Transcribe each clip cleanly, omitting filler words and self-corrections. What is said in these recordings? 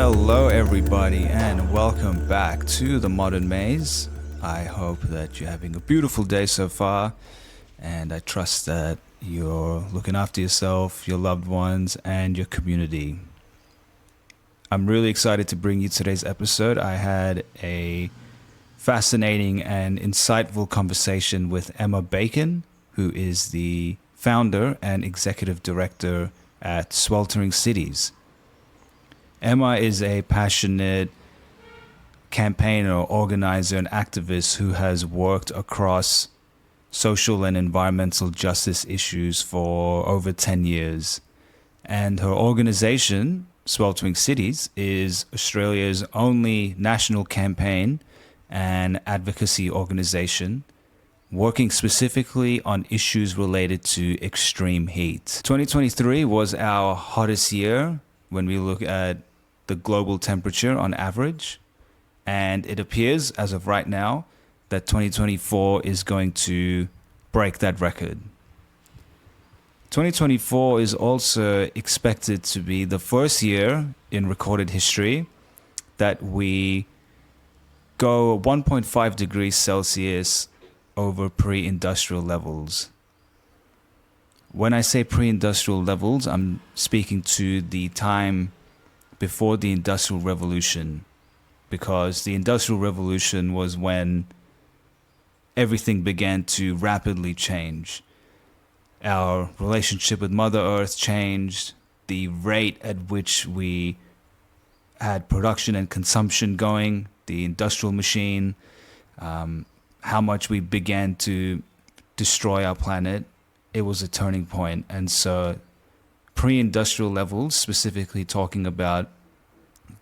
Hello, everybody, and welcome back to the Modern Maze. I hope that you're having a beautiful day so far, and I trust that you're looking after yourself, your loved ones, and your community. I'm really excited to bring you today's episode. I had a fascinating and insightful conversation with Emma Bacon, who is the founder and executive director at Sweltering Cities. Emma is a passionate campaigner, organizer, and activist who has worked across social and environmental justice issues for over 10 years. And her organization, Sweltering Cities, is Australia's only national campaign and advocacy organization working specifically on issues related to extreme heat. 2023 was our hottest year when we look at the global temperature on average, and it appears as of right now that 2024 is going to break that record. 2024 is also expected to be the first year in recorded history that we go 1.5 degrees Celsius over pre-industrial levels. When I say pre-industrial levels, I'm speaking to the time before the Industrial Revolution, because the Industrial Revolution was when everything began to rapidly change. Our relationship with Mother Earth changed, the rate at which we had production and consumption going, the industrial machine, how much we began to destroy our planet. It was a turning point. And so pre-industrial levels, specifically talking about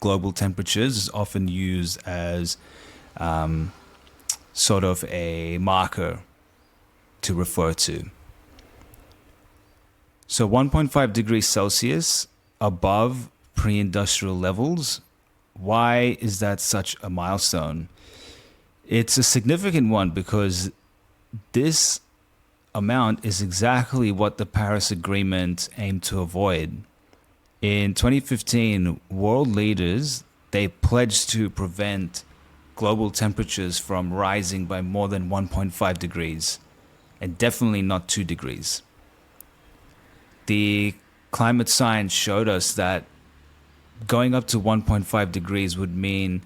global temperatures, is often used as sort of a marker to refer to. So 1.5 degrees Celsius above pre-industrial levels. Why is that such a milestone? It's a significant one because this amount is exactly what the Paris Agreement aimed to avoid. In 2015, world leaders, they pledged to prevent global temperatures from rising by more than 1.5 degrees, and definitely not 2 degrees. The climate science showed us that going up to 1.5 degrees would mean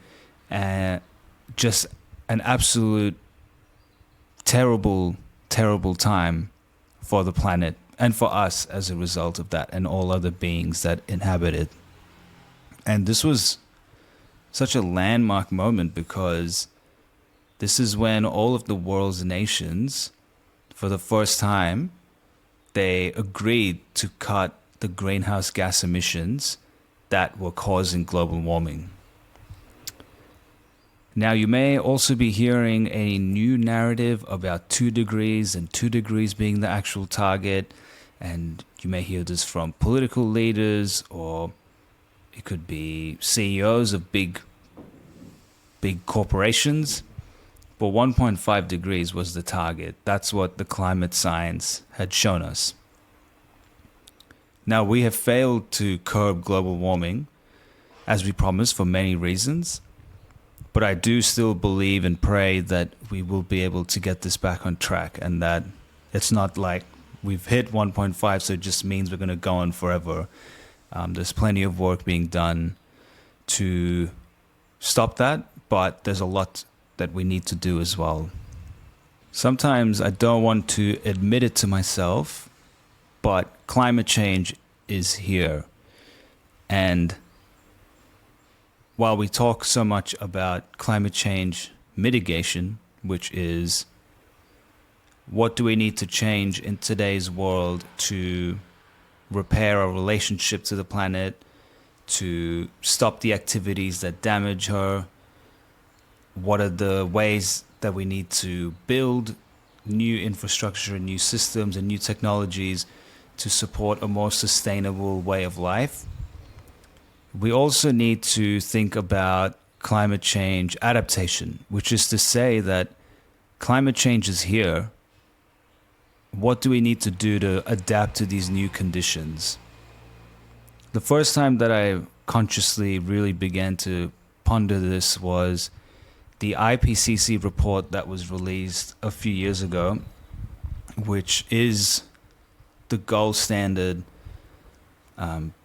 just an absolute terrible time for the planet and for us as a result of that, and all other beings that inhabit it. And this was such a landmark moment because this is when all of the world's nations, for the first time, they agreed to cut the greenhouse gas emissions that were causing global warming. Now, you may also be hearing a new narrative about 2 degrees and 2 degrees being the actual target. And you may hear this from political leaders, or it could be CEOs of big corporations. But 1.5 degrees was the target. That's what the climate science had shown us. Now, we have failed to curb global warming, as we promised, for many reasons. But I do still believe and pray that we will be able to get this back on track, and that it's not like we've hit 1.5, so it just means we're going to go on forever. There's plenty of work being done to stop that, but there's a lot that we need to do as well. Sometimes I don't want to admit it to myself, but climate change is here. And while we talk so much about climate change mitigation, which is what do we need to change in today's world to repair our relationship to the planet, to stop the activities that damage her, what are the ways that we need to build new infrastructure and new systems and new technologies to support a more sustainable way of life. We also need to think about climate change adaptation, which is to say that climate change is here. What do we need to do to adapt to these new conditions? The first time that I consciously really began to ponder this was the IPCC report that was released a few years ago, which is the gold standard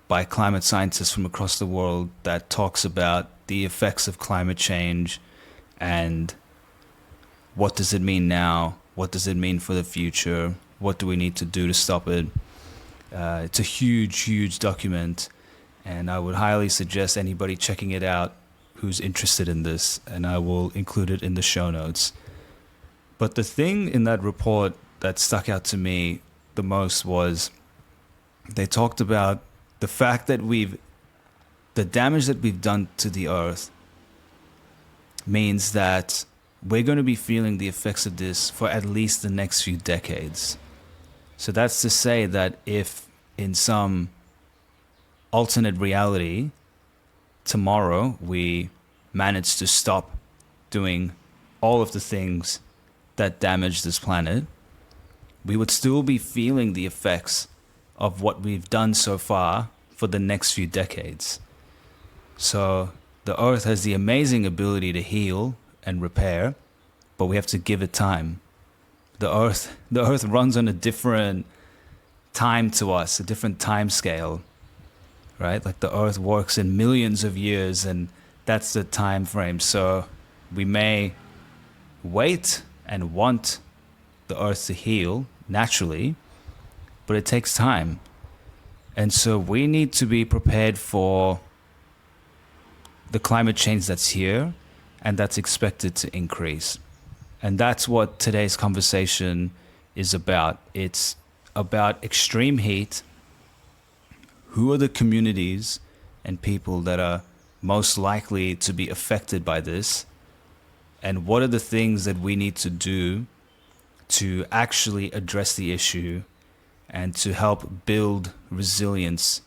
by climate scientists from across the world that talks about the effects of climate change and what does it mean now, what does it mean for the future, what do we need to do to stop it. It's a huge document, and I would highly suggest anybody checking it out who's interested in this, and I will include it in the show notes. But the thing in that report that stuck out to me the most was they talked about the fact that the damage that we've done to the earth means that we're going to be feeling the effects of this for at least the next few decades. So that's to say that if in some alternate reality, tomorrow we manage to stop doing all of the things that damage this planet, we would still be feeling the effects of what we've done so far for the next few decades. So the earth has the amazing ability to heal and repair, but we have to give it time. The earth runs on a different time to us, a different time scale, right? Like the earth works in millions of years, and that's the time frame. So we may wait and want the earth to heal naturally, but it takes time. And so we need to be prepared for the climate change that's here and that's expected to increase. And that's what today's conversation is about. It's about extreme heat. Who are the communities and people that are most likely to be affected by this? And what are the things that we need to do to actually address the issue and to help build resilience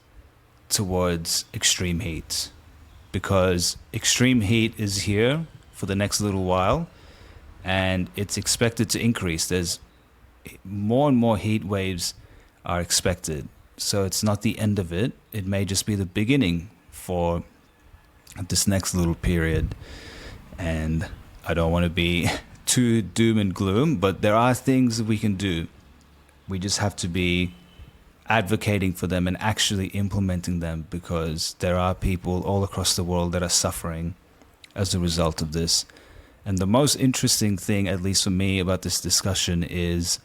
towards extreme heat? Because extreme heat is here for the next little while, and it's expected to increase. There's more and more heat waves are expected. So it's not the end of it. It may just be the beginning for this next little period. And I don't want to be too doom and gloom, but there are things that we can do. We just have to be advocating for them and actually implementing them, because there are people all across the world that are suffering as a result of this. And the most interesting thing, at least for me, about this discussion is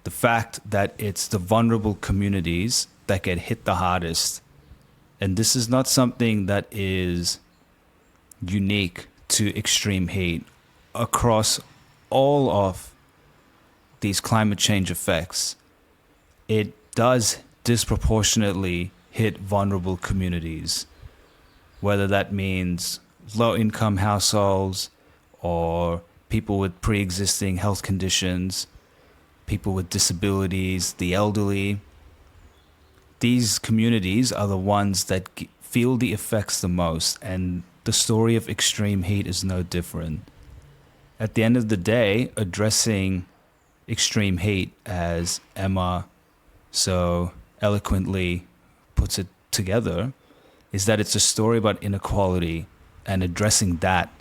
the fact that it's the vulnerable communities that get hit the hardest. And this is not something that is unique to extreme heat. Across all of these climate change effects, it does disproportionately hit vulnerable communities, whether that means low-income households or people with pre-existing health conditions, people with disabilities, the elderly. These communities are the ones that feel the effects the most, and the story of extreme heat is no different. At the end of the day, addressing extreme heat, as Emma so eloquently puts it together, is that it's a story about inequality, and addressing that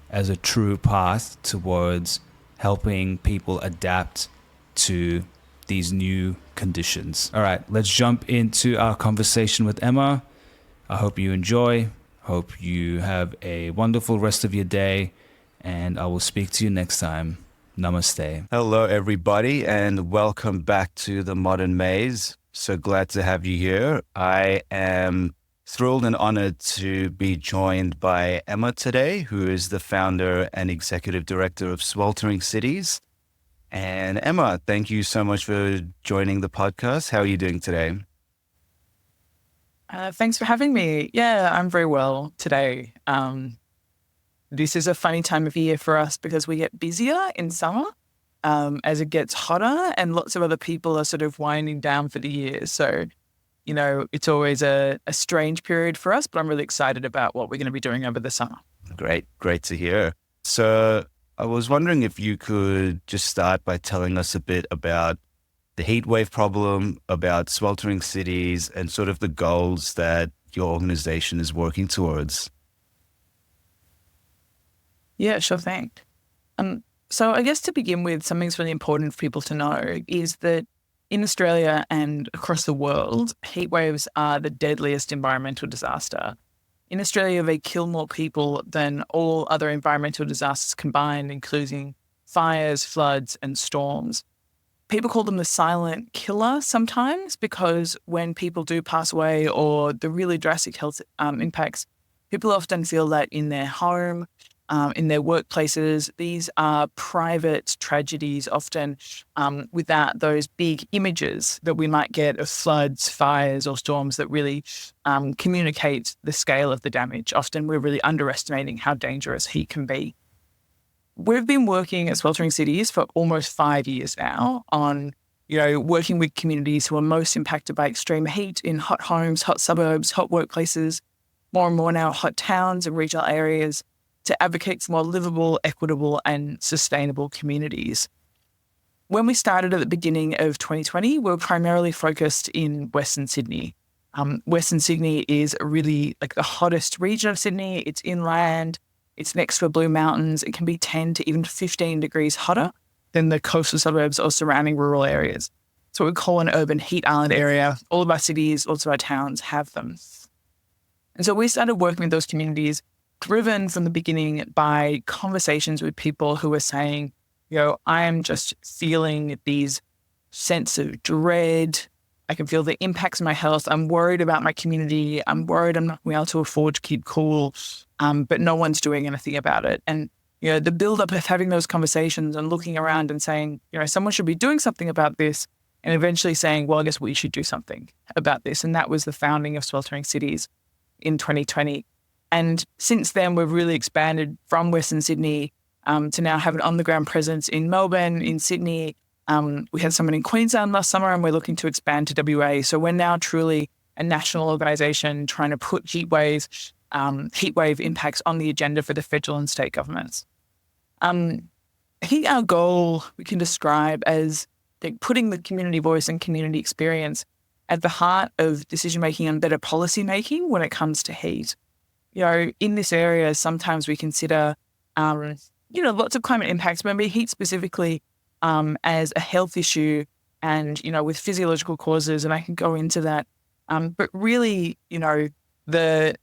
as a true path towards helping people adapt to these new conditions. All right, let's jump into our conversation with Emma. I hope you enjoy. Hope you have a wonderful rest of your day, and I will speak to you next time. Namaste. Hello, everybody, and welcome back to the Modern Maze. So glad to have you here. I am thrilled and honored to be joined by Emma today, who is the founder and executive director of Sweltering Cities. And Emma, thank you so much for joining the podcast. How are you doing today? Thanks for having me. Yeah, I'm very well today. This is a funny time of year for us because we get busier in summer as it gets hotter, and lots of other people are sort of winding down for the year. So, you know, it's always a strange period for us, but I'm really excited about what we're going to be doing over the summer. Great to hear. So I was wondering if you could just start by telling us a bit about the heatwave problem, about sweltering cities, and sort of the goals that your organization is working towards? Yeah, sure thing. So I guess to begin with, something that's really important for people to know is that in Australia and across the world, heat waves are the deadliest environmental disaster. In Australia, they kill more people than all other environmental disasters combined, including fires, floods, and storms. People call them the silent killer sometimes because when people do pass away or the really drastic health impacts, people often feel that in their home, in their workplaces. These are private tragedies, often without those big images that we might get of floods, fires, or storms that really communicate the scale of the damage. Often we're really underestimating how dangerous heat can be. We've been working at Sweltering Cities for almost 5 years now on, working with communities who are most impacted by extreme heat in hot homes, hot suburbs, hot workplaces, more and more now hot towns and regional areas, to advocate for more livable, equitable, and sustainable communities. When we started at the beginning of 2020, we were primarily focused in Western Sydney. Western Sydney is really like the hottest region of Sydney. It's inland. It's next to the Blue Mountains. It can be 10 to even 15 degrees hotter than the coastal suburbs or surrounding rural areas. It's what we call an urban heat island area. All of our cities, lots of our towns have them. And so we started working with those communities, driven from the beginning by conversations with people who were saying, I am just feeling these sense of dread. I can feel the impacts on my health. I'm worried about my community. I'm worried I'm not going to be able to afford to keep cool, but no one's doing anything about it. And, the build-up of having those conversations and looking around and saying, someone should be doing something about this, and eventually saying, well, I guess we should do something about this. And that was the founding of Sweltering Cities in 2020. And since then, we've really expanded from Western Sydney to now have an on-the-ground presence in Melbourne, in Sydney. We had someone in Queensland last summer, and we're looking to expand to WA. So we're now truly a national organisation trying to put heatwave impacts on the agenda for the federal and state governments. I think our goal we can describe as putting the community voice and community experience at the heart of decision-making and better policy-making when it comes to heat. In this area, sometimes we consider, lots of climate impacts, but maybe heat specifically as a health issue and, with physiological causes, and I can go into that. But really, the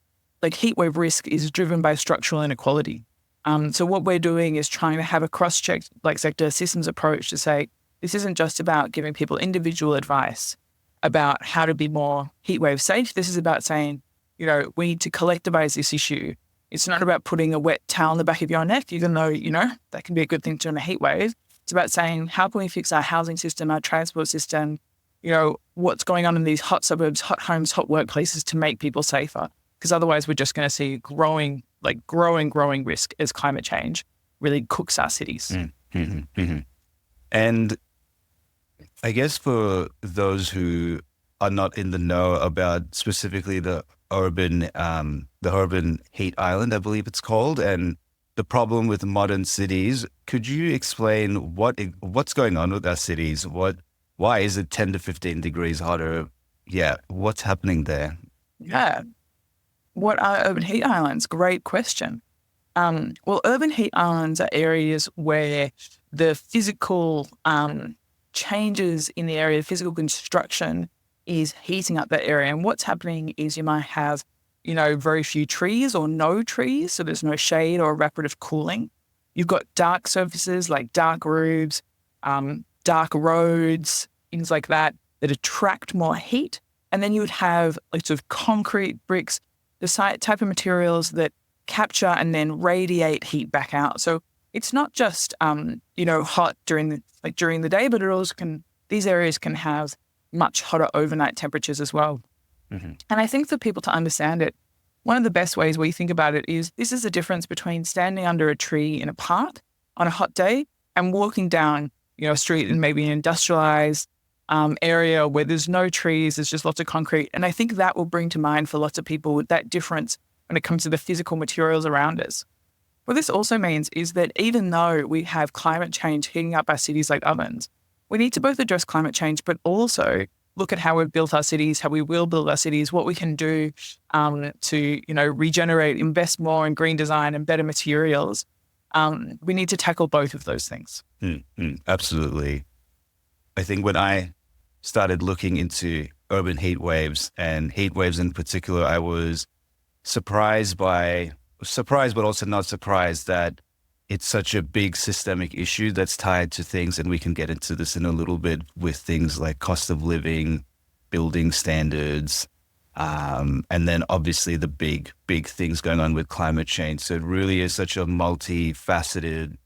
heat wave risk is driven by structural inequality. So what we're doing is trying to have a cross-check, sector systems approach to say, this isn't just about giving people individual advice about how to be more heat wave safe. This is about saying, we need to collectivize this issue. It's not about putting a wet towel on the back of your neck, even though, that can be a good thing during a heat wave. It's about saying, how can we fix our housing system, our transport system, what's going on in these hot suburbs, hot homes, hot workplaces to make people safer? Because otherwise we're just going to see growing risk as climate change really cooks our cities. Mm-hmm. Mm-hmm. And I guess for those who are not in the know about specifically the urban heat island, I believe it's called, and the problem with modern cities, could you explain what's going on with our cities? Why is it 10 to 15 degrees hotter? Yeah, what's happening there? Yeah. What are urban heat islands? Great question. Well, urban heat islands are areas where the physical changes in the area, physical construction is heating up that area. And what's happening is you might have, very few trees or no trees, so there's no shade or evaporative cooling. You've got dark surfaces like dark roofs, dark roads, things like that attract more heat. And then you would have sort of concrete bricks, the type of materials that capture and then radiate heat back out. So it's not just, hot during the day, but it also these areas can have much hotter overnight temperatures as well. Mm-hmm. And I think for people to understand it, one of the best ways we think about it is this is the difference between standing under a tree in a park on a hot day and walking down, a street in maybe an industrialized area where there's no trees, there's just lots of concrete. And I think that will bring to mind for lots of people that difference when it comes to the physical materials around us. What this also means is that even though we have climate change heating up our cities like ovens, we need to both address climate change, but also look at how we've built our cities, how we will build our cities, what we can do to, regenerate, invest more in green design and better materials. We need to tackle both of those things. Absolutely. I think when I started looking into urban heat waves and heat waves in particular, I was surprised, but also not surprised that it's such a big systemic issue that's tied to things, and we can get into this in a little bit, with things like cost of living, building standards, and then obviously the big things going on with climate change. So it really is such a multifaceted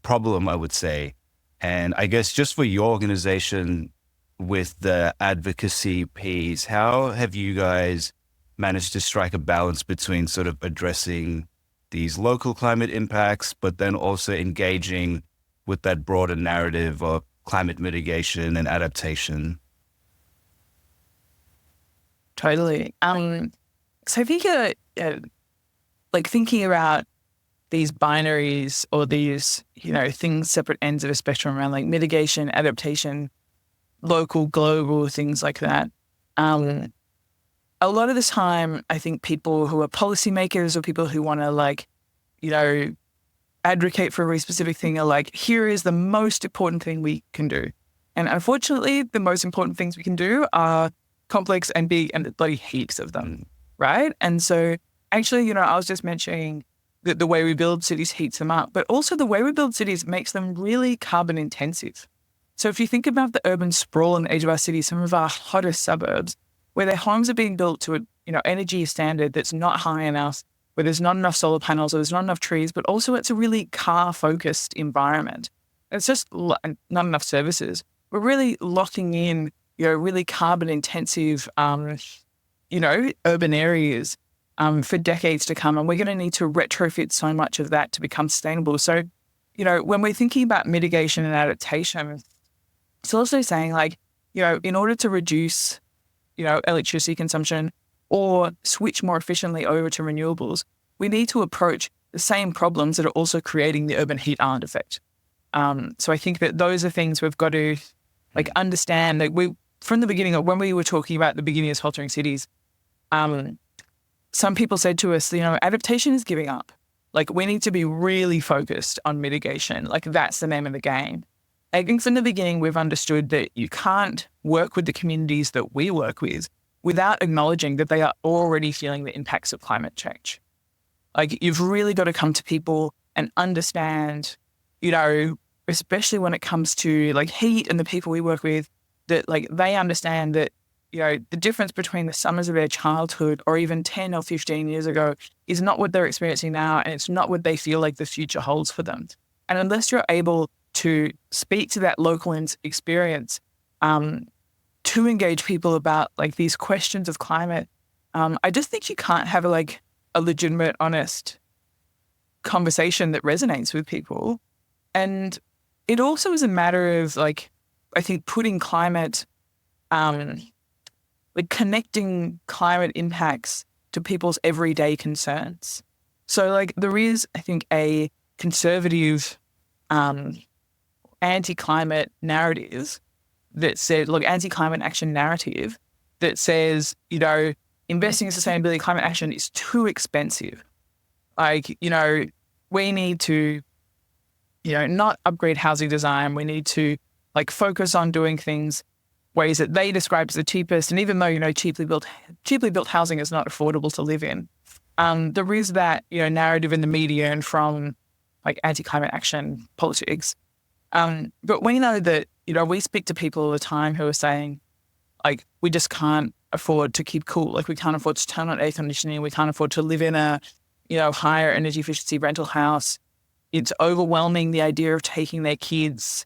problem, I would say. And I guess just for your organization with the advocacy piece, how have you guys managed to strike a balance between sort of addressing these local climate impacts, but then also engaging with that broader narrative of climate mitigation and adaptation? Totally. So I think like thinking about these binaries or these, things, separate ends of a spectrum around like mitigation, adaptation, local, global, things like that. A lot of the time, I think people who are policymakers or people who want to advocate for a very specific thing are like, here is the most important thing we can do. And unfortunately, the most important things we can do are complex and big and bloody heaps of them, right? And so actually, I was just mentioning that the way we build cities heats them up, but also the way we build cities makes them really carbon intensive. So if you think about the urban sprawl on the edge of our cities, some of our hottest suburbs, where their homes are being built to a energy standard that's not high enough, where there's not enough solar panels or there's not enough trees, but also it's a really car-focused environment. It's just not enough services. We're really locking in, really carbon-intensive, urban areas for decades to come, and we're going to need to retrofit so much of that to become sustainable. So, when we're thinking about mitigation and adaptation, it's also saying in order to reduce electricity consumption or switch more efficiently over to renewables, we need to approach the same problems that are also creating the urban heat island effect. So I think that those are things we've got to understand. From the beginning, when we were talking about the beginning of Sweltering Cities, some people said to us, adaptation is giving up. We need to be really focused on mitigation. That's the name of the game. I think from the beginning, we've understood that you can't work with the communities that we work with without acknowledging that they are already feeling the impacts of climate change. You've really got to come to people and understand, especially when it comes to heat and the people we work with, that they understand that, the difference between the summers of their childhood or even 10 or 15 years ago is not what they're experiencing now, and it's not what they feel like the future holds for them. And unless you're able to speak to that local experience, to engage people about these questions of climate, I just think you can't have a legitimate, honest conversation that resonates with people. And it also is a matter of I think putting climate, connecting climate impacts to people's everyday concerns. So there is, I think, a conservative anti-climate narrative that said, anti-climate action narrative that says, investing in sustainability, climate action is too expensive. We need to, not upgrade housing design. We need to focus on doing things ways that they describe as the cheapest. And even though, cheaply built housing is not affordable to live in, there is that, narrative in the media and from anti-climate action politics. But we know that, we speak to people all the time who are saying, we just can't afford to keep cool. We can't afford to turn on air conditioning. We can't afford to live in a, higher energy efficiency rental house. It's overwhelming, the idea of taking their kids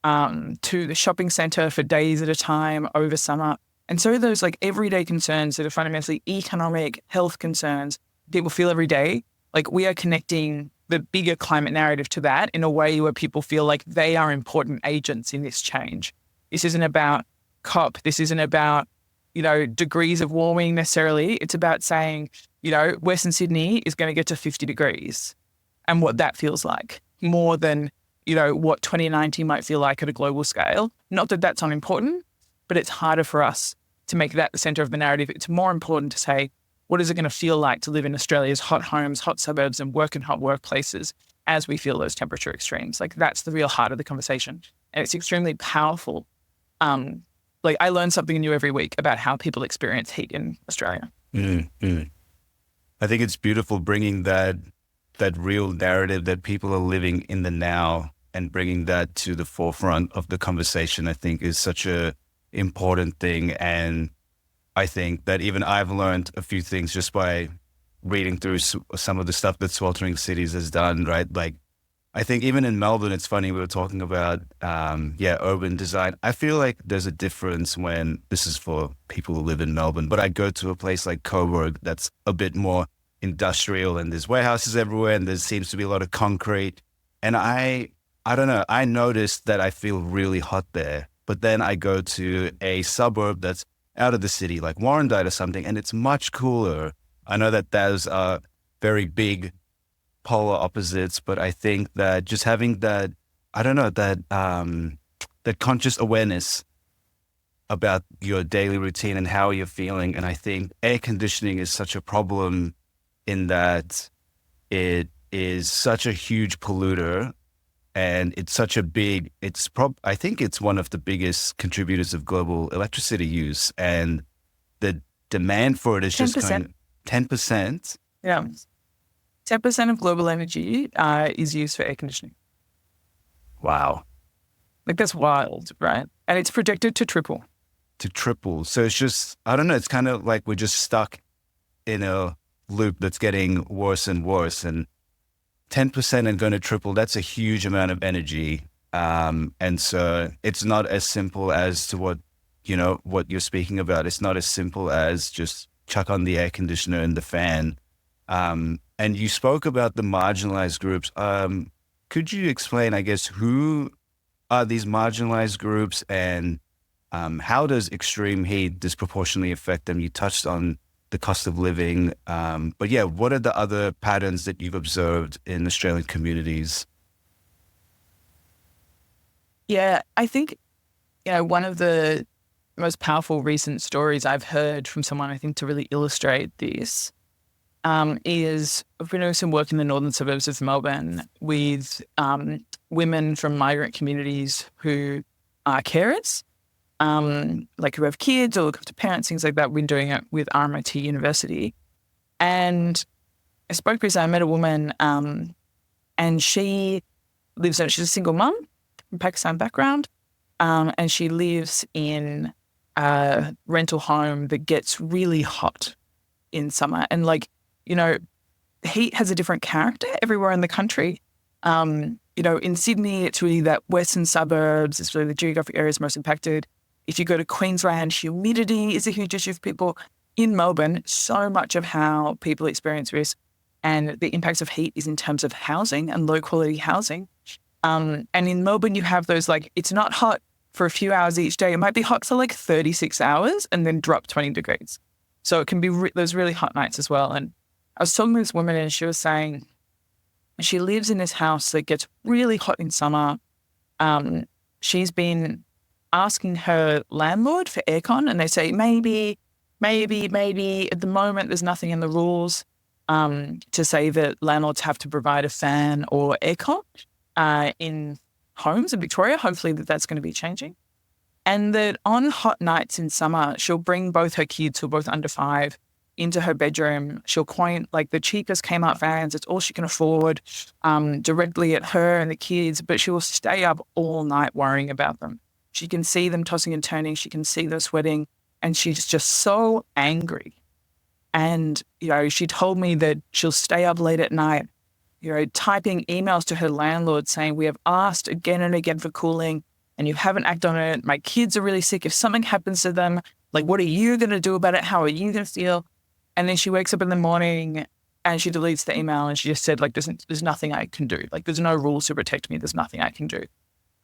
to the shopping centre for days at a time over summer. And so those everyday concerns that are fundamentally economic, health concerns people feel every day, we are connecting the bigger climate narrative to that in a way where people feel like they are important agents in this change. This isn't about COP. This isn't about, degrees of warming necessarily. It's about saying, Western Sydney is going to get to 50 degrees and what that feels like more than, what 2019 might feel like at a global scale. Not that that's unimportant, but it's harder for us to make that the center of the narrative. It's more important to say, what is it going to feel like to live in Australia's hot homes, hot suburbs, and work in hot workplaces as we feel those temperature extremes? Like, that's the real heart of the conversation. And it's extremely powerful. Like, I learn something new every week about how people experience heat in Australia. I think it's beautiful bringing that real narrative that people are living in the now and bringing that to the forefront of the conversation. I think is such a important thing. And I think that even I've learned a few things just by reading through some of the stuff that Sweltering Cities has done, right? Like, I think even in Melbourne, it's funny, we were talking about, urban design. I feel like there's a difference when, this is for people who live in Melbourne, but I go to a place like Coburg that's a bit more industrial, and there's warehouses everywhere, and there seems to be a lot of concrete. And I don't know, I noticed that I feel really hot there. But then I go to a suburb that's out of the city, like Warrandyte or something, and it's much cooler. I know that those are very big polar opposites, but I think that just having that, that conscious awareness about your daily routine and how you're feeling. And I think air conditioning is such a problem in that it is such a huge polluter, and it's such a big, I think it's one of the biggest contributors of global electricity use, and the demand for it is 10%. just 10%. Yeah. 10% of global energy is used for air conditioning. Wow. Like, that's wild, right? And it's projected to triple. So it's just, I don't know, it's kind of like we're just stuck in a loop that's getting worse and worse. And 10% and going to triple, that's a huge amount of energy. And so it's not as simple as to what you're speaking about. It's not as simple as just chuck on the air conditioner and the fan. And you spoke about the marginalized groups. Could you explain, I guess, who are these marginalized groups, and how does extreme heat disproportionately affect them? You touched on the cost of living. But yeah, what are the other patterns that you've observed in Australian communities? Yeah, I think, one of the most powerful recent stories I've heard from someone, I think, to really illustrate this, is I've been doing some work in the northern suburbs of Melbourne with women from migrant communities who are carers, like who have kids or look after parents, things like that. We've been doing it with RMIT University. And I spoke with her, I met a woman, and she's a single mum from Pakistan background, and she lives in a rental home that gets really hot in summer. And heat has a different character everywhere in the country. In Sydney, it's really that western suburbs. It's really the geographic areas most impacted. If you go to Queensland, humidity is a huge issue for people. In Melbourne, so much of how people experience risk and the impacts of heat is in terms of housing and low quality housing. And in Melbourne, you have those, it's not hot for a few hours each day. It might be hot for 36 hours and then drop 20 degrees. So it can be those really hot nights as well. And I was talking to this woman, and she was saying she lives in this house that gets really hot in summer. She's been asking her landlord for aircon, and they say maybe. At the moment, there's nothing in the rules to say that landlords have to provide a fan or aircon in homes in Victoria. Hopefully that's going to be changing. And that on hot nights in summer, she'll bring both her kids, who are both under 5, into her bedroom. She'll point the cheapest Kmart fans. It's all she can afford, directly at her and the kids, but she will stay up all night worrying about them. She can see them tossing and turning. She can see them sweating, and she's just so angry. And, she told me that she'll stay up late at night, typing emails to her landlord saying, we have asked again and again for cooling, and you haven't acted on it. My kids are really sick. If something happens to them, what are you going to do about it? How are you going to feel? And then she wakes up in the morning and she deletes the email, and she just said, there's nothing I can do. There's no rules to protect me. There's nothing I can do.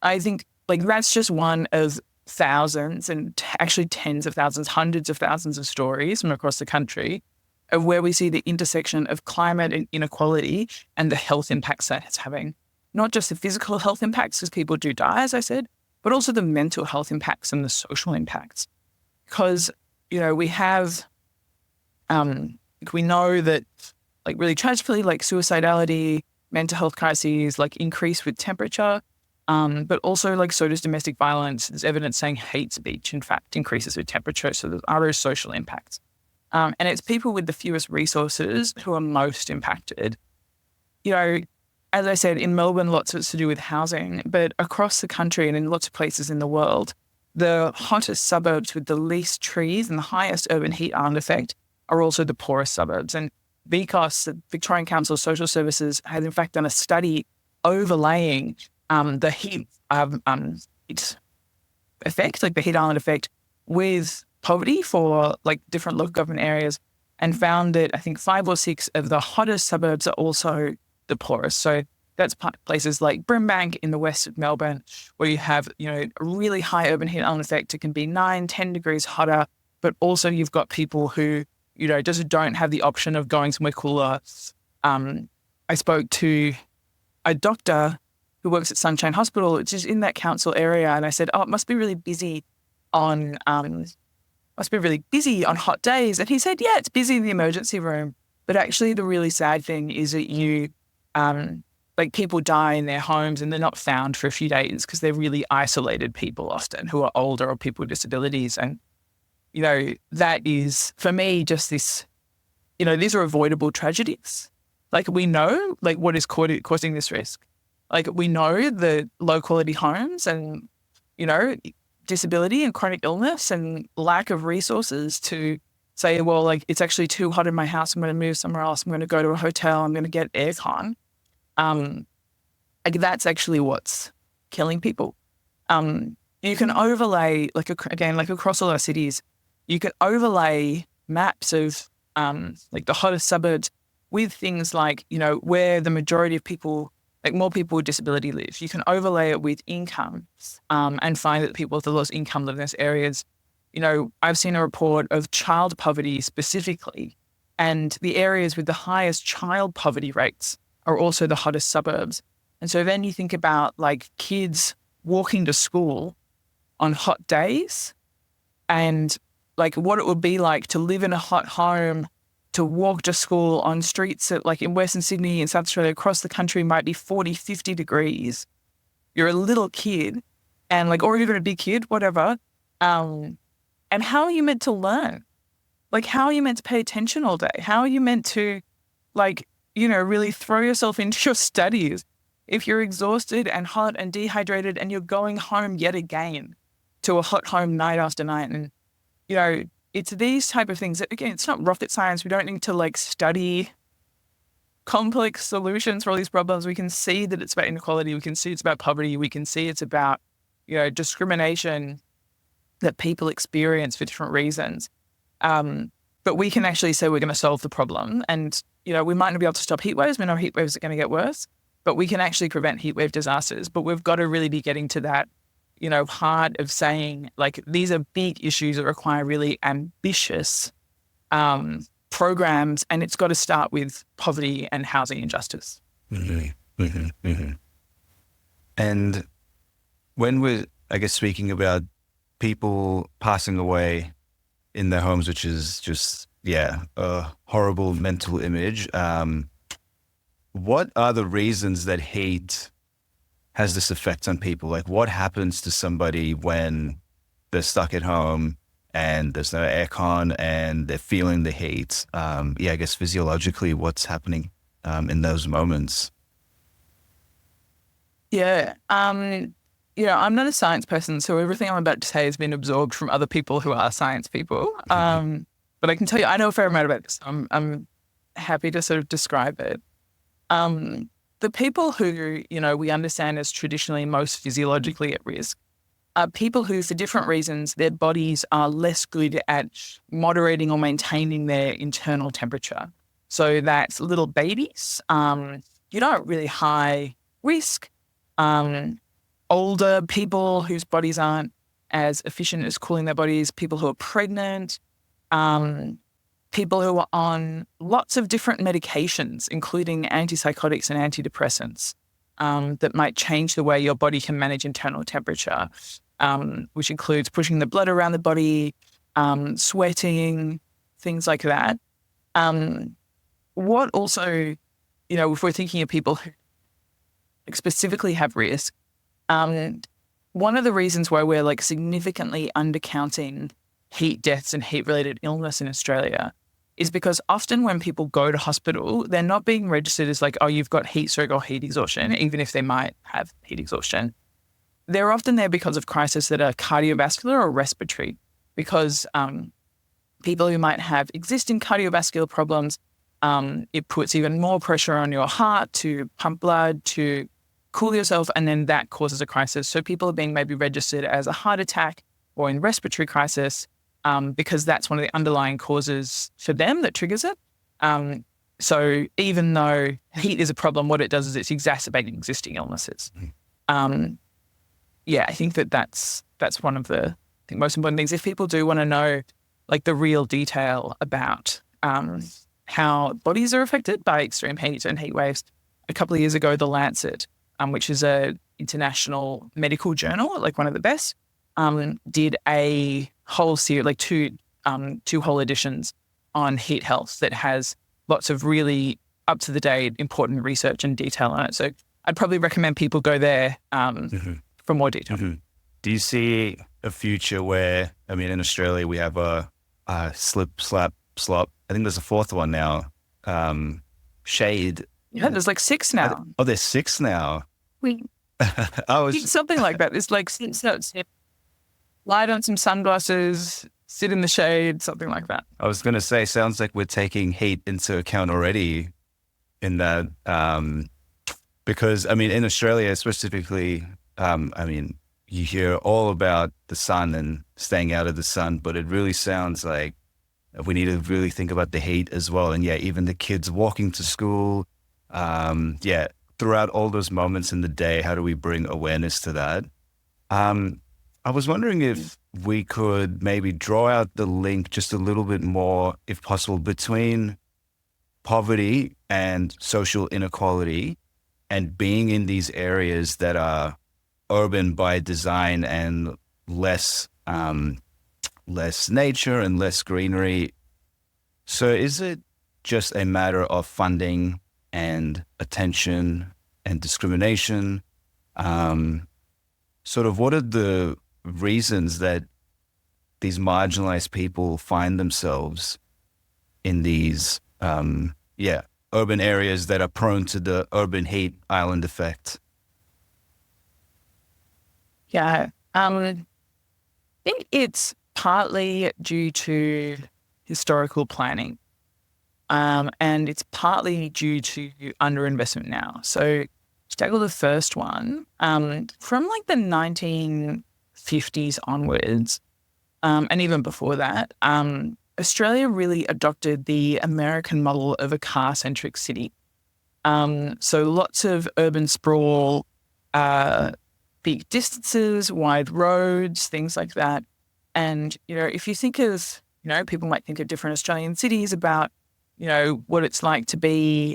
I think that's just one of thousands, and actually tens of thousands, hundreds of thousands of stories from across the country of where we see the intersection of climate and inequality and the health impacts that it's having. Not just the physical health impacts, because people do die, as I said, but also the mental health impacts and the social impacts. Because, we have, we know that like really tragically, like suicidality, mental health crises, like increase with temperature, but also like so does domestic violence. There's evidence saying hate speech, in fact, increases with temperature. So there's other social impacts. And it's people with the fewest resources who are most impacted. As I said, in Melbourne, lots of it's to do with housing, but across the country and in lots of places in the world, the hottest suburbs with the least trees and the highest urban heat island effect are also the poorest suburbs. And VCOS, the Victorian Council of Social Services, has in fact done a study overlaying the heat effect, like the heat island effect, with poverty for like different local government areas, and found that I think 5 or 6 of the hottest suburbs are also the poorest. So that's places like Brimbank in the west of Melbourne, where you have, a really high urban heat island effect. It can be 9, 10 degrees hotter, but also you've got people who, just don't have the option of going somewhere cooler. I spoke to a doctor who works at Sunshine Hospital, which is in that council area, and I said, "Oh, it must be really busy on hot days." And he said, "Yeah, it's busy in the emergency room, but actually the really sad thing is that people die in their homes and they're not found for a few days because they're really isolated people often who are older or people with disabilities." And that is, for me, just this, these are avoidable tragedies. Like, we know, like, what is causing this risk. Like, we know the low-quality homes and, disability and chronic illness and lack of resources to say, well, like, it's actually too hot in my house, I'm going to move somewhere else, I'm going to go to a hotel, I'm going to get aircon. That's actually what's killing people. You can overlay, across all our cities, you can overlay maps of the hottest suburbs with things like, where the majority of people, like more people with disability live. You can overlay it with income and find that people with the lowest income live in those areas. I've seen a report of child poverty specifically, and the areas with the highest child poverty rates are also the hottest suburbs. And so then you think about like kids walking to school on hot days and like what it would be like to live in a hot home, to walk to school on streets that, like in Western Sydney and South Australia, across the country, might be 40, 50 degrees. You're a little kid and or even a big kid, whatever. And how are you meant to learn? Like, how are you meant to pay attention all day? How are you meant to really throw yourself into your studies if you're exhausted and hot and dehydrated and you're going home yet again to a hot home night after night? And, it's these type of things that, again, it's not rocket science. We don't need to study complex solutions for all these problems. We can see that it's about inequality. We can see it's about poverty. We can see it's about, discrimination that people experience for different reasons. But we can actually say we're going to solve the problem. And, we might not be able to stop heat waves. We know heat waves are going to get worse, but we can actually prevent heat wave disasters. But we've got to really be getting to that, heart of saying, these are big issues that require really ambitious programs, and it's got to start with poverty and housing injustice. Mm-hmm. Mm-hmm. Mm-hmm. And when we're, speaking about people passing away in their homes, which is just, a horrible mental image, what are the reasons that hate has this effect on people? Like, what happens to somebody when they're stuck at home and there's no aircon and they're feeling the heat? Physiologically, what's happening in those moments? Yeah. I'm not a science person, so everything I'm about to say has been absorbed from other people who are science people. But I can tell you, I know a fair amount about this. I'm happy to sort of describe it. The people who, we understand as traditionally most physiologically at risk are people who, for different reasons, their bodies are less good at moderating or maintaining their internal temperature. So that's little babies, really high risk, older people whose bodies aren't as efficient as cooling their bodies, people who are pregnant, people who are on lots of different medications, including antipsychotics and antidepressants, that might change the way your body can manage internal temperature, which includes pushing the blood around the body, sweating, things like that. What also, if we're thinking of people who specifically have risk, one of the reasons why we're significantly undercounting heat deaths and heat-related illness in Australia is because often when people go to hospital, they're not being registered as you've got heat stroke or heat exhaustion, even if they might have heat exhaustion. They're often there because of crises that are cardiovascular or respiratory, because people who might have existing cardiovascular problems, it puts even more pressure on your heart to pump blood, to cool yourself, and then that causes a crisis. So people are being maybe registered as a heart attack or in respiratory crisis because that's one of the underlying causes for them that triggers it. So even though heat is a problem, what it does is it's exacerbating existing illnesses. I think that's one of the most important things. If people do want to know the real detail about how bodies are affected by extreme heat and heat waves, a couple of years ago, The Lancet, which is a international medical journal, one of the best, did a whole series, two whole editions on heat health that has lots of really up-to-the-date, important research and detail on it. So I'd probably recommend people go there for more detail. Do you see a future where, in Australia we have a slip, slap, slop. I think there's a fourth one now. Shade. Yeah, there's 6 now. Oh, there's 6 now. It's something like that. It's light on some sunglasses, sit in the shade, something like that. I was going to say, sounds like we're taking heat into account already in that, because, in Australia specifically, you hear all about the sun and staying out of the sun, but it really sounds like we need to really think about the heat as well. And even the kids walking to school, throughout all those moments in the day, how do we bring awareness to that? I was wondering if we could maybe draw out the link just a little bit more, if possible, between poverty and social inequality and being in these areas that are urban by design and less nature and less greenery. So is it just a matter of funding and attention and discrimination? Sort of what are the reasons that these marginalized people find themselves in these urban areas that are prone to the urban heat island effect? Yeah, I think it's partly due to historical planning, and it's partly due to underinvestment now. So to tackle the first one, from the 1950s onwards, and even before that, Australia really adopted the American model of a car-centric city. So lots of urban sprawl, big distances, wide roads, things like that. And, if you think of, people might think of different Australian cities about, what it's like to be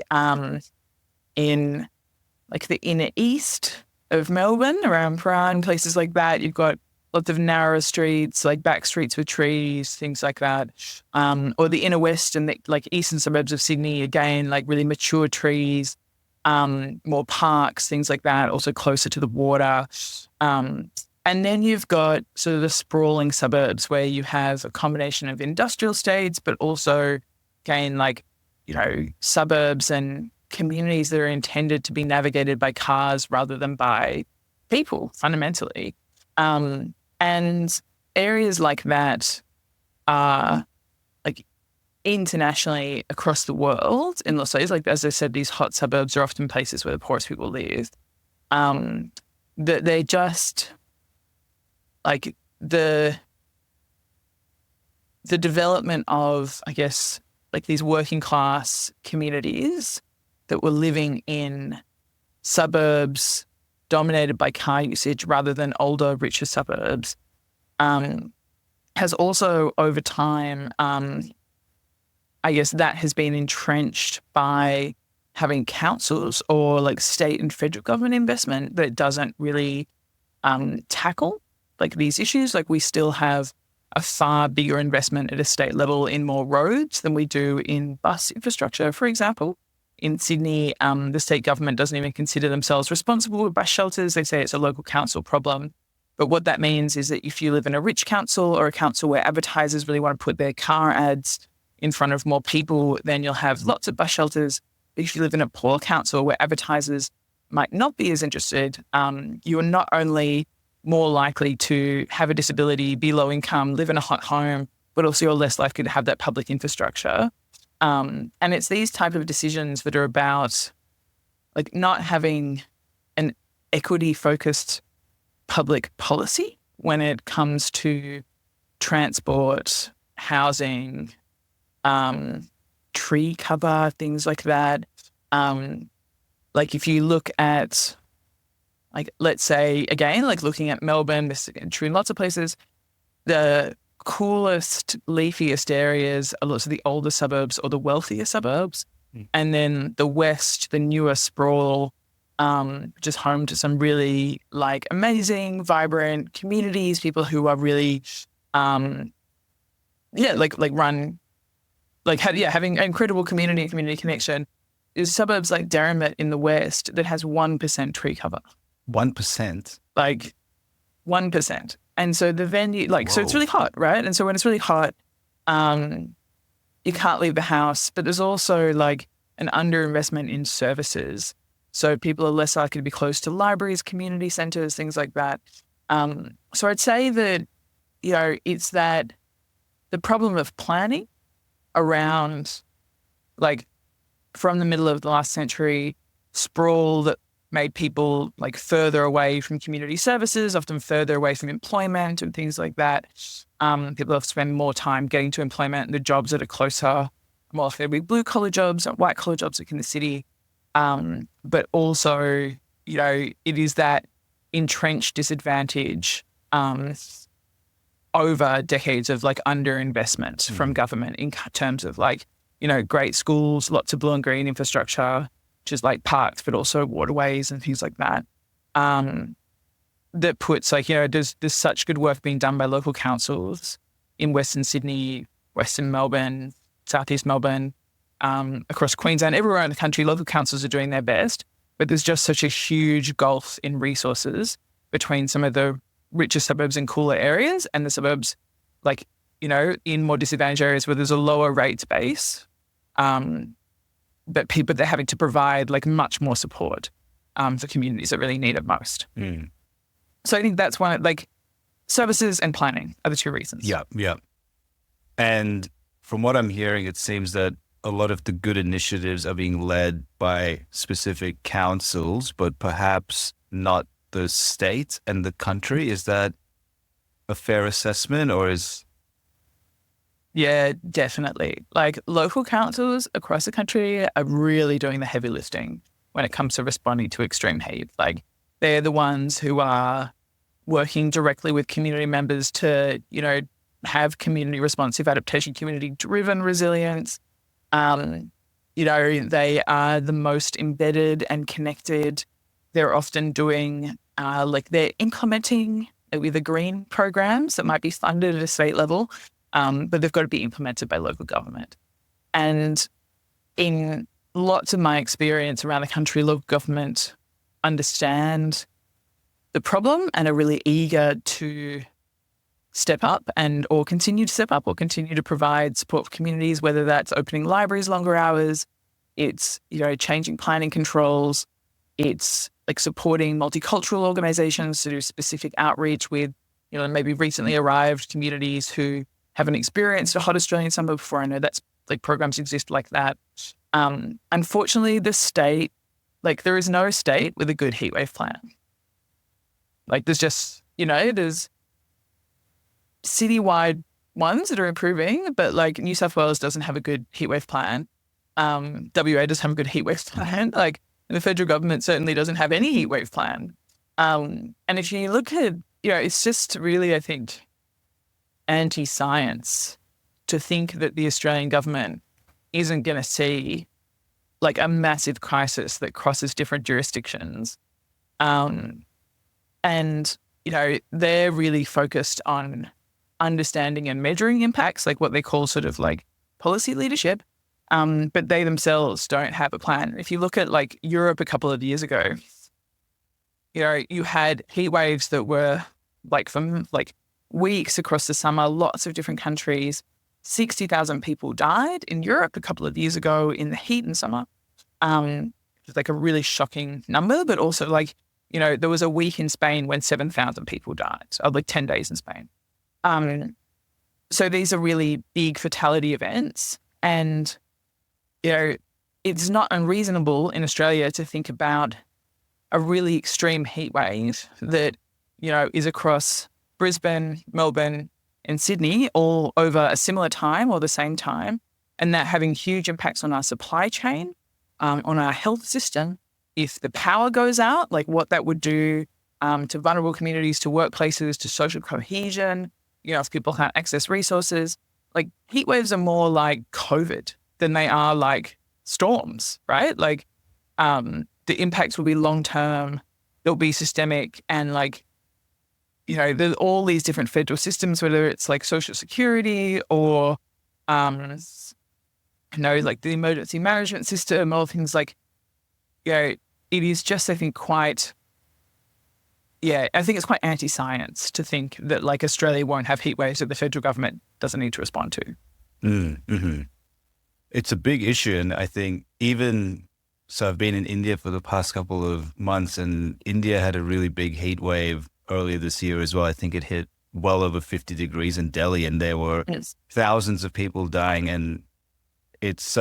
in the inner east of Melbourne, around Prime, places like that. You've got lots of narrow streets, back streets with trees, things like that. Or the inner west and the eastern suburbs of Sydney, again, really mature trees, more parks, things like that, also closer to the water. And then you've got sort of the sprawling suburbs where you have a combination of industrial estates, but also, again, suburbs and communities that are intended to be navigated by cars rather than by people, fundamentally. And areas like that are internationally across the world in Los Angeles, as I said, these hot suburbs are often places where the poorest people live. That they just the development of, I guess, these working class communities that were living in suburbs dominated by car usage rather than older, richer suburbs, has also over time, I guess that has been entrenched by having councils or like state and federal government investment that doesn't really tackle like these issues. Like we still have a far bigger investment at a state level in more roads than we do in bus infrastructure. For example, in Sydney, the state government doesn't even consider themselves responsible for bus shelters. They say it's a local council problem. But what that means is that if you live in a rich council or a council where advertisers really want to put their car ads in front of more people, then you'll have lots of bus shelters. But if you live in a poor council where advertisers might not be as interested, you are not only more likely to have a disability, be low income, live in a hot home, but also you're less likely to have that public infrastructure. And it's these type of decisions that are about like not having an equity-focused public policy when it comes to transport, housing, tree cover, things like that. Like if you look at, like, let's say, again, like looking at Melbourne, this is true in lots of places, the coolest, leafiest areas are lots of the older suburbs or the wealthier suburbs. And then the west, the newer sprawl, which is home to some really like amazing, vibrant communities, people who are really, having an incredible community connection. There's suburbs like Derrimut in the west that has 1% tree cover. 1%? Like 1%. And so the venue, so it's really hot, right? And so when it's really hot, you can't leave the house, but there's also like an underinvestment in services. So people are less likely to be close to libraries, community centres, things like that. So I'd say that, it's that the problem of planning around like from the middle of the last century, sprawl that made people like further away from community services, often further away from employment and things like that. People have to spend more time getting to employment and the jobs that are closer, more likely to be blue collar jobs, white collar jobs like in the city. But also, it is that entrenched disadvantage over decades of like underinvestment from government in terms of like, great schools, lots of blue and green infrastructure, which is like parks, but also waterways and things like that. That puts like, there's such good work being done by local councils in Western Sydney, Western Melbourne, Southeast Melbourne, across Queensland, everywhere in the country, local councils are doing their best, but there's just such a huge gulf in resources between some of the richer suburbs and cooler areas and the suburbs, like, in more disadvantaged areas where there's a lower rates base, but they're having to provide like much more support for communities that really need it most. So I think that's one, like services and planning are the two reasons. Yeah. And from what I'm hearing, it seems that a lot of the good initiatives are being led by specific councils, but perhaps not the state and the country. Is that a fair assessment or is... Yeah, definitely. Like local councils across the country are really doing the heavy lifting when it comes to responding to extreme heat. Like they're the ones who are working directly with community members to, have community responsive adaptation, community driven resilience. They are the most embedded and connected. They're often doing, they're implementing with the green programs that might be funded at a state level, but they've got to be implemented by local government. And in lots of my experience around the country, local government understand the problem and are really eager to step up or continue to step up or continue to provide support for communities, whether that's opening libraries longer hours, it's, changing planning controls, it's like supporting multicultural organizations to do specific outreach with, maybe recently arrived communities who haven't experienced a hot Australian summer before. I know that's like programs exist like that. Unfortunately, the state, there is no state with a good heatwave plan. There's just, there's citywide ones that are improving, but New South Wales doesn't have a good heatwave plan. WA doesn't have a good heatwave plan. And the federal government certainly doesn't have any heatwave plan. And if you look at, it's just really, I think, anti-science to think that the Australian government isn't going to see like a massive crisis that crosses different jurisdictions. And, they're really focused on understanding and measuring impacts, like what they call sort of like policy leadership. But they themselves don't have a plan. If you look at like Europe a couple of years ago, you had heat waves that were like from like weeks across the summer, lots of different countries. 60,000 people died in Europe a couple of years ago in the heat in summer. It's like a really shocking number, but also like, there was a week in Spain when 7,000 people died, so like 10 days in Spain. So these are really big fatality events. And, it's not unreasonable in Australia to think about a really extreme heat wave that, is across Brisbane, Melbourne, and Sydney all over a similar time or the same time, and that having huge impacts on our supply chain, on our health system. If the power goes out, like what that would do to vulnerable communities, to workplaces, to social cohesion, if people can't access resources. Like heat waves are more like COVID than they are like storms, right? Like the impacts will be long-term, they'll be systemic, and like, there's all these different federal systems, whether it's like social security or, like the emergency management system, all things like, it is just, I think, I think it's quite anti-science to think that like Australia won't have heat waves that the federal government doesn't need to respond to. Mm-hmm. It's a big issue. And I think so I've been in India for the past couple of months, and India had a really big heat wave earlier this year as well. I think it hit well over 50 degrees in Delhi, and there were thousands of people dying. And it's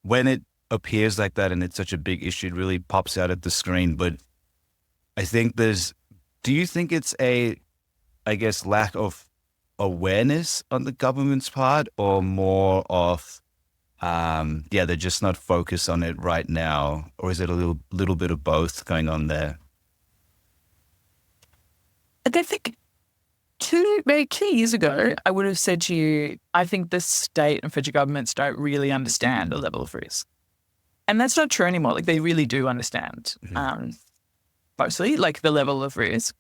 when it appears like that and it's such a big issue, it really pops out at the screen. But I think do you think it's lack of awareness on the government's part, or more of, they're just not focused on it right now? Or is it a little bit of both going on there? I think 2 years ago, I would have said to you, I think the state and federal governments don't really understand the level of risk. And that's not true anymore. Like they really do understand, mostly like the level of risk.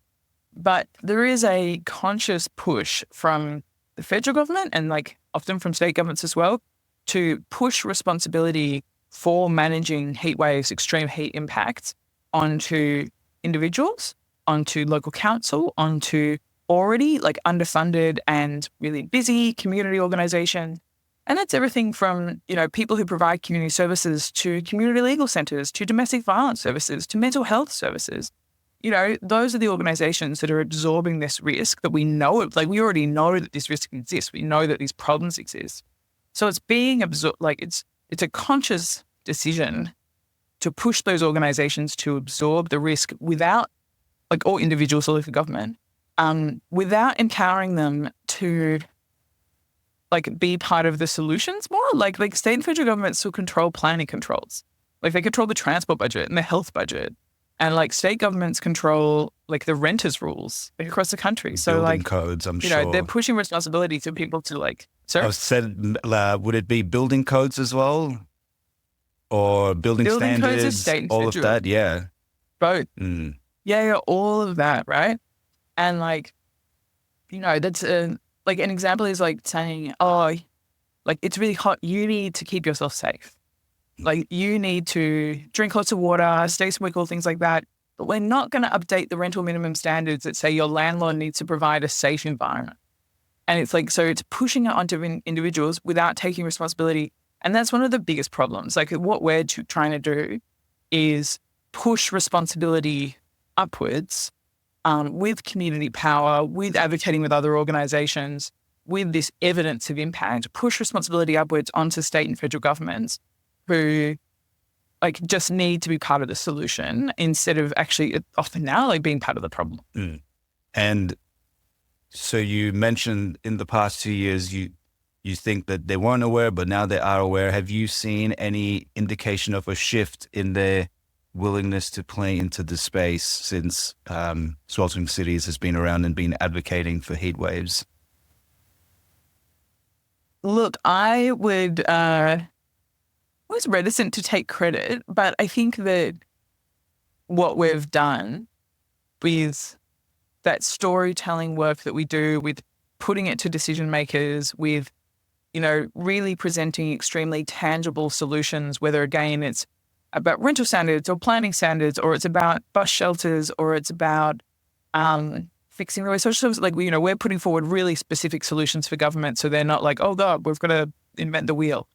But there is a conscious push from the federal government and like often from state governments as well to push responsibility for managing heat waves, extreme heat impacts onto individuals, onto local council, onto already like underfunded and really busy community organisations. And that's everything from, people who provide community services to community legal centres, to domestic violence services, to mental health services. Those are the organisations that are absorbing this risk that we know, like we already know that this risk exists. We know that these problems exist. So it's being absorbed, like it's a conscious decision to push those organisations to absorb the risk without, like, or individuals or the government, without empowering them to like be part of the solutions more. Like state and federal governments still control planning controls. Like they control the transport budget and the health budget. And like state governments control like the renters rules across the country. So building like codes, I'm sure. They're pushing responsibility to people to like, would it be building codes as well? Or building standards, codes are state and all federal. Of that, yeah. Both. Yeah, all of that, right? And like, that's like an example is like saying, oh, like it's really hot, you need to keep yourself safe. Like you need to drink lots of water, stay awake, all things like that. But we're not going to update the rental minimum standards that say your landlord needs to provide a safe environment. And it's like, so it's pushing it onto individuals without taking responsibility. And that's one of the biggest problems. Like what we're trying to do is push responsibility upwards with community power, with advocating with other organisations, with this evidence of impact, push responsibility upwards onto state and federal governments who like just need to be part of the solution instead of actually often now like being part of the problem. And so you mentioned in the past 2 years, you think that they weren't aware, but now they are aware. Have you seen any indication of a shift in their willingness to play into the space since Sweltering Cities has been around and been advocating for heat waves? Look, I would was reticent to take credit, but I think that what we've done with that storytelling work that we do, with putting it to decision makers, with, really presenting extremely tangible solutions, whether again it's about rental standards or planning standards, or it's about bus shelters, or it's about fixing the way social services, we're putting forward really specific solutions for government, so they're not like, oh God, we've got to invent the wheel.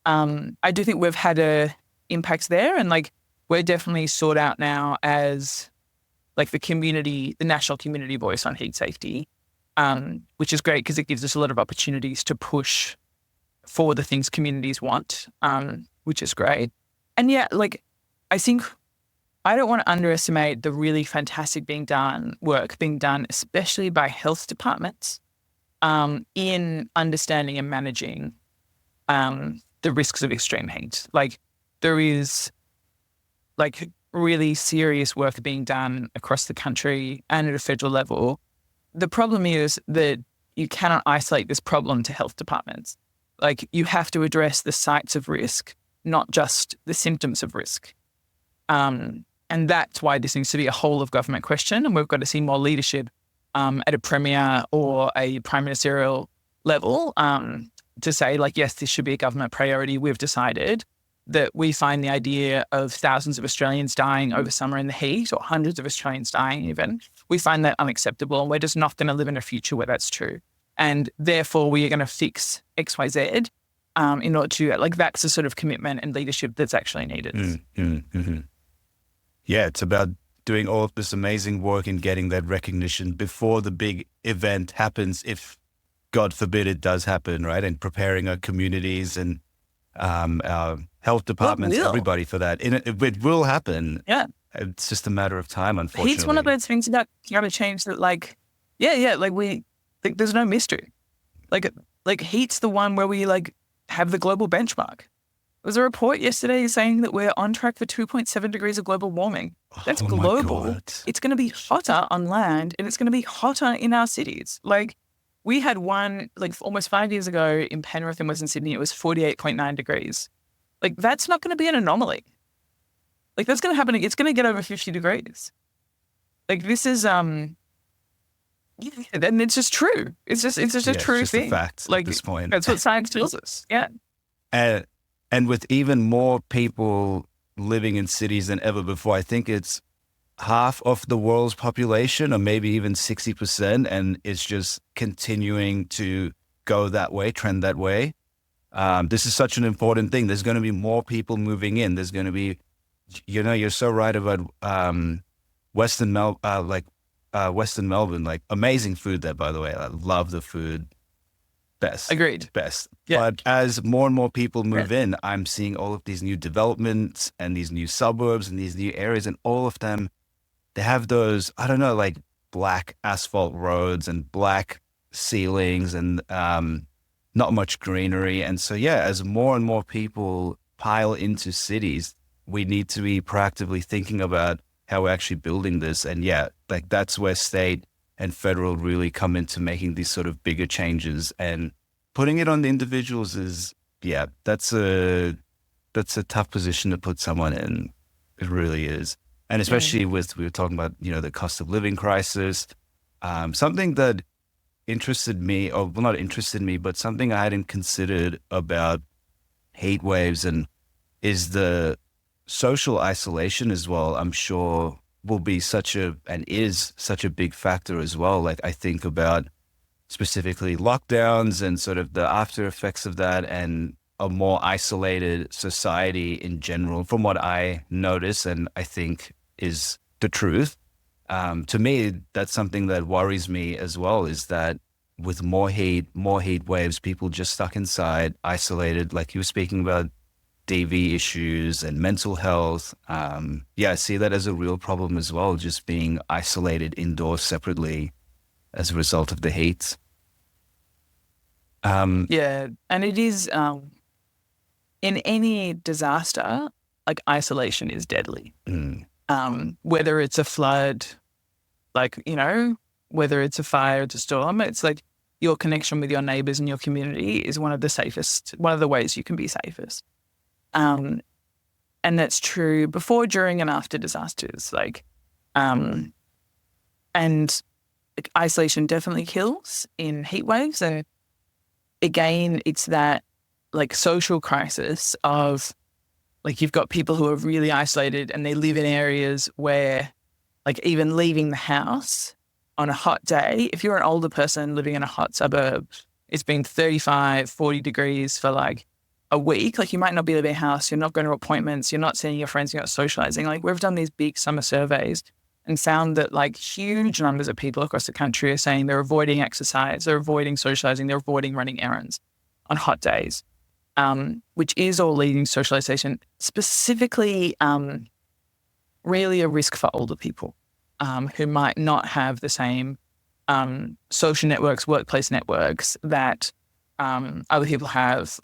I do think we've had a impacts there, and we're definitely sought out now as the national community voice on heat safety, which is great because it gives us a lot of opportunities to push for the things communities want, which is great. And yeah, I think I don't want to underestimate the really fantastic work being done, especially by health departments, in understanding and managing the risks of extreme heat. There is really serious work being done across the country and at a federal level. The problem is that you cannot isolate this problem to health departments. You have to address the sites of risk, not just the symptoms of risk. And that's why this needs to be a whole of government question. And we've got to see more leadership at a premier or a prime ministerial level to say, yes, this should be a government priority. We've decided that we find the idea of thousands of Australians dying over summer in the heat, or hundreds of Australians dying even, we find that unacceptable, and we're just not going to live in a future where that's true. And therefore, we are going to fix X, Y, Z in order to, that's the sort of commitment and leadership that's actually needed. Mm-hmm. Yeah, it's about doing all of this amazing work and getting that recognition before the big event happens, if God forbid it does happen, right? And preparing our communities and our health departments, everybody for that. It will happen. Yeah. It's just a matter of time, unfortunately. Heat's one of those things about climate change that there's no mystery. Heat's the one where we have the global benchmark. There was a report yesterday saying that we're on track for 2.7 degrees of global warming. That's global. It's going to be hotter on land, and it's going to be hotter in our cities. We had one, almost 5 years ago in Penrith and Western Sydney, it was 48.9 degrees. That's not going to be an anomaly. That's going to happen. It's going to get over 50 degrees. This is, and it's just true. It's just a true thing. It's fact at this point. That's what science tells us. Yeah. And with even more people living in cities than ever before, I think it's half of the world's population, or maybe even 60%, and it's just continuing to go that way, trend that way. This is such an important thing. There's going to be more people moving in. There's going to be, you're so right about Western Melbourne, amazing food there, by the way. I love the food. Best. Agreed. Best. Yeah. But as more and more people move in, I'm seeing all of these new developments and these new suburbs and these new areas, and all of them, they have those, black asphalt roads and black ceilings and not much greenery. And so, as more and more people pile into cities, we need to be proactively thinking about how we're actually building this. And that's where state and federal really come into making these sort of bigger changes, and putting it on the individuals is, that's a tough position to put someone in. It really is. And especially we were talking about, the cost of living crisis, something that not interested me, but something I hadn't considered about heat waves and is the social isolation as well. I'm sure will be is such a big factor as well. I think about specifically lockdowns and sort of the after effects of that, and a more isolated society in general, from what I notice and I think is the truth. To me, that's something that worries me as well, is that with more heat waves, people just stuck inside, isolated, like you were speaking about DV issues and mental health. I see that as a real problem as well, just being isolated indoors separately as a result of the heat. And it is, in any disaster, isolation is deadly. Whether it's a flood, whether it's a fire, it's a storm, it's your connection with your neighbors and your community is one of the ways you can be safest. And that's true before, during, and after disasters. And isolation definitely kills in heat waves. And again, it's that social crisis of you've got people who are really isolated and they live in areas where even leaving the house on a hot day, if you're an older person living in a hot suburb, it's been 35, 40 degrees for a week. You might not be leaving your house, you're not going to appointments, you're not seeing your friends, you're not socializing. We've done these big summer surveys and found that huge numbers of people across the country are saying they're avoiding exercise, they're avoiding socializing, they're avoiding running errands on hot days, which is all leading to socialization, specifically really a risk for older people who might not have the same social networks, workplace networks that other people have.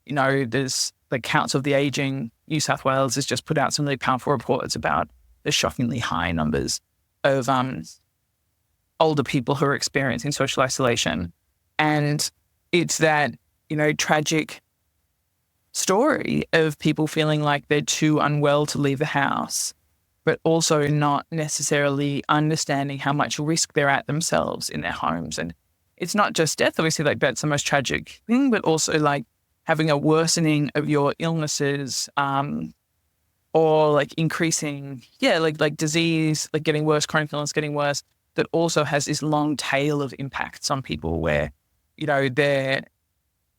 There's the Council of the Aging, New South Wales has just put out some really powerful reports about the shockingly high numbers of older people who are experiencing social isolation. And it's that, tragic story of people feeling like they're too unwell to leave the house, but also not necessarily understanding how much risk they're at themselves in their homes. And it's not just death, obviously, that's the most tragic thing, but also having a worsening of your illnesses, or increasing, disease, getting worse, chronic illness getting worse, that also has this long tail of impacts on people where,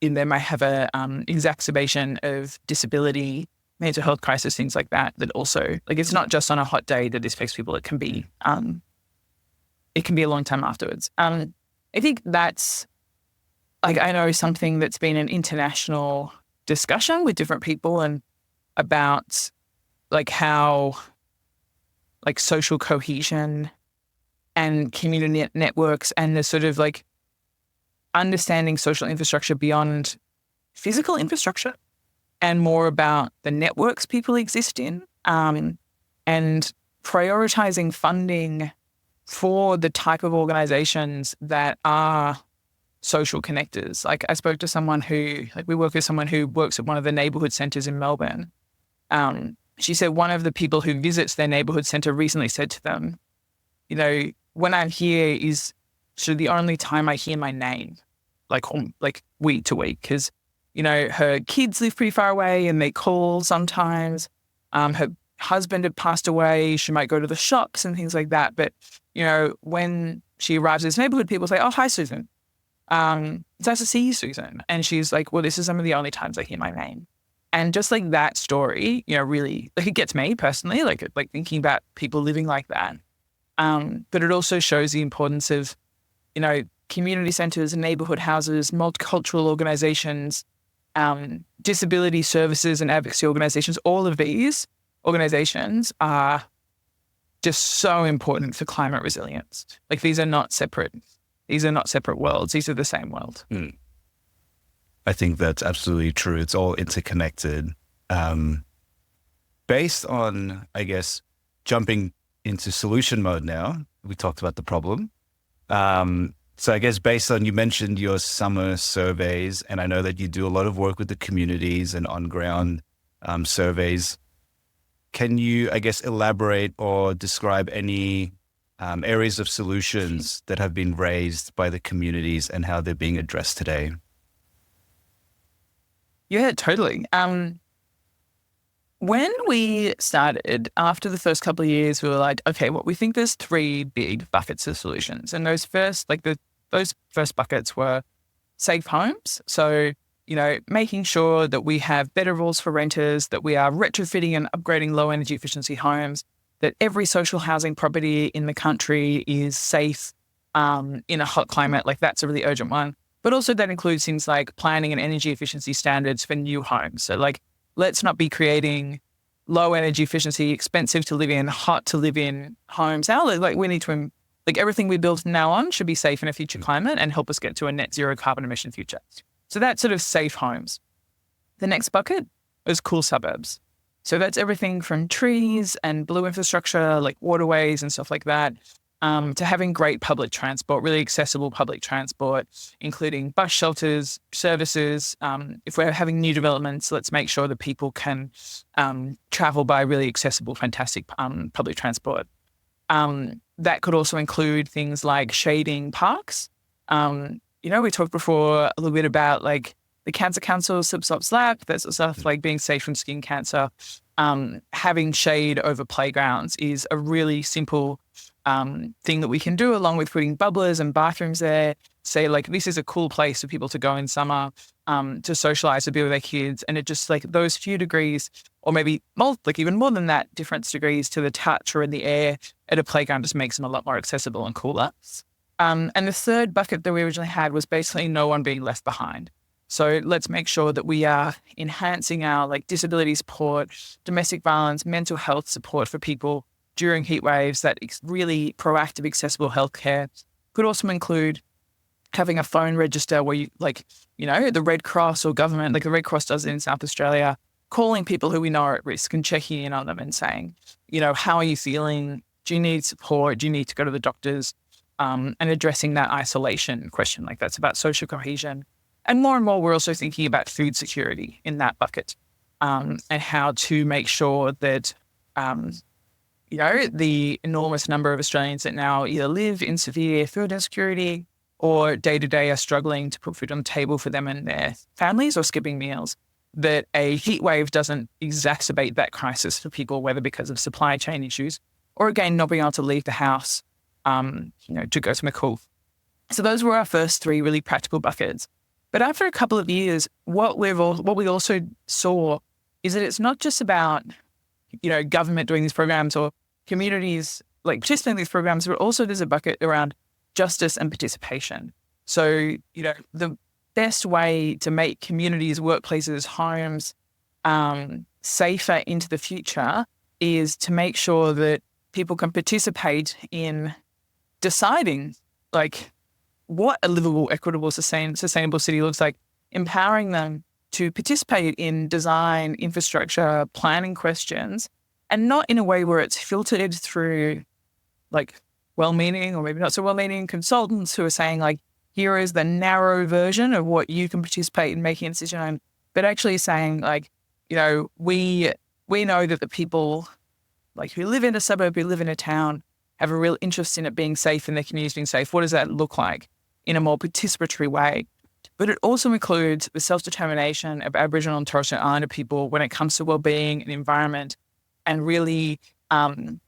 they may have a exacerbation of disability, mental health crisis, things like that, that also, it's not just on a hot day that this affects people. It can be a long time afterwards. I think that's, I know something that's been an international discussion with different people and about how social cohesion and community networks and the sort of understanding social infrastructure beyond physical infrastructure and more about the networks people exist in, and prioritizing funding for the type of organizations that are social connectors. I spoke to someone who, we work with someone who works at one of the neighborhood centers in Melbourne. She said one of the people who visits their neighborhood center recently said to them, when I'm here is sort of the only time I hear my name, week to week, because, her kids live pretty far away and they call sometimes. Her husband had passed away. She might go to the shops and things like that. But, when she arrives at this neighborhood, people say, "Oh, hi, Susan. It's nice to see you, Susan." And she's like, "Well, this is some of the only times I hear my name." And just that story, really, it gets me personally, thinking about people living like that. But it also shows the importance of, community centres and neighbourhood houses, multicultural organisations, disability services and advocacy organisations. All of these organisations are just so important for climate resilience. These are not separate. These are not separate worlds. These are the same world. Mm. I think that's absolutely true. It's all interconnected. Based on, I guess, jumping into solution mode now, we talked about the problem. So I guess based on, you mentioned your summer surveys, and I know that you do a lot of work with the communities and on-ground surveys. Can you, I guess, elaborate or describe any areas of solutions that have been raised by the communities and how they're being addressed today? Yeah, totally. When we started, after the first couple of years, we were like, okay, well, we think there's 3 big buckets of solutions. And those first buckets were safe homes. So, making sure that we have better rules for renters, that we are retrofitting and upgrading low energy efficiency homes, that every social housing property in the country is safe in a hot climate. That's a really urgent one. But also that includes things like planning and energy efficiency standards for new homes. So let's not be creating low energy efficiency, expensive to live in, hot to live in homes. Now, we need to, everything we build from now on should be safe in a future climate and help us get to a net zero carbon emission future. So that's sort of safe homes. The next bucket is cool suburbs. So that's everything from trees and blue infrastructure, like waterways and stuff like that, to having great public transport, really accessible public transport, including bus shelters, services. If we're having new developments, let's make sure that people can travel by really accessible, fantastic public transport. That could also include things like shading parks. We talked before a little bit about like the Cancer Council, SLAP, that sort of stuff, like being safe from skin cancer. Having shade over playgrounds is a really simple thing that we can do, along with putting bubblers and bathrooms there. Say like, this is a cool place for people to go in summer to socialize, to be with their kids. And it just like those few degrees, or maybe even more than that, different degrees to the touch or in the air at a playground just makes them a lot more accessible and cooler. And the third bucket that we originally had was basically no one being left behind. So let's make sure that we are enhancing our like disability support, domestic violence, mental health support for people during heat waves. That really proactive, accessible healthcare could also include having a phone register where the Red Cross or government, like the Red Cross does it in South Australia, calling people who we know are at risk and checking in on them and saying, how are you feeling? Do you need support? Do you need to go to the doctors? And addressing that isolation question, like that's about social cohesion. And more, we're also thinking about food security in that bucket, and how to make sure that, the enormous number of Australians that now either live in severe food insecurity or day-to-day are struggling to put food on the table for them and their families or skipping meals, that a heat wave doesn't exacerbate that crisis for people, whether because of supply chain issues or, again, not being able to leave the house, to go somewhere cool. So those were our first three really practical buckets. But after a couple of years, what we also saw is that it's not just about, government doing these programs or communities like participating in these programs, but also there's a bucket around justice and participation. So, the best way to make communities, workplaces, homes safer into the future is to make sure that people can participate in deciding like what a livable, equitable, sustainable city looks like, empowering them to participate in design, infrastructure, planning questions, and not in a way where it's filtered through like well-meaning or maybe not so well-meaning consultants who are saying like, here is the narrow version of what you can participate in making a decision on, but actually saying like, we know that the people like who live in a suburb, who live in a town, have a real interest in it being safe and their communities being safe. What does that look like in a more participatory way? But it also includes the self-determination of Aboriginal and Torres Strait Islander people when it comes to well-being and environment, and really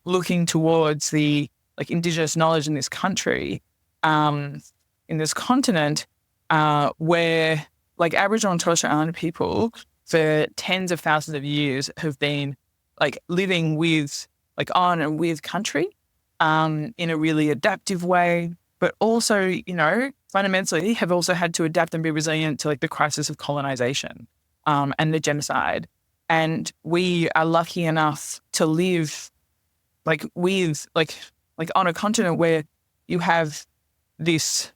looking towards the like Indigenous knowledge in this country, in this continent, where like Aboriginal and Torres Strait Islander people for tens of thousands of years have been like living with like on and with country in a really adaptive way, but also, fundamentally have also had to adapt and be resilient to like the crisis of colonization and the genocide. And we are lucky enough to live like with like on a continent where you have this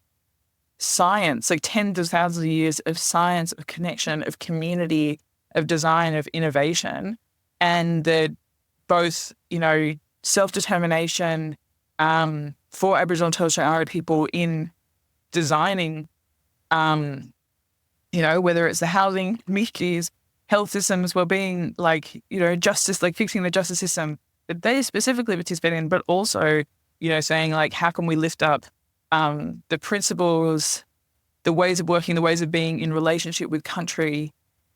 science, like tens of thousands of years of science, of connection, of community, of design, of innovation, and that both, self-determination for Aboriginal and Torres Strait Islander people in designing, whether it's the housing, communities, health systems, well-being, justice, like fixing the justice system that they specifically participate in, but also, saying like, how can we lift up the principles, the ways of working, the ways of being in relationship with country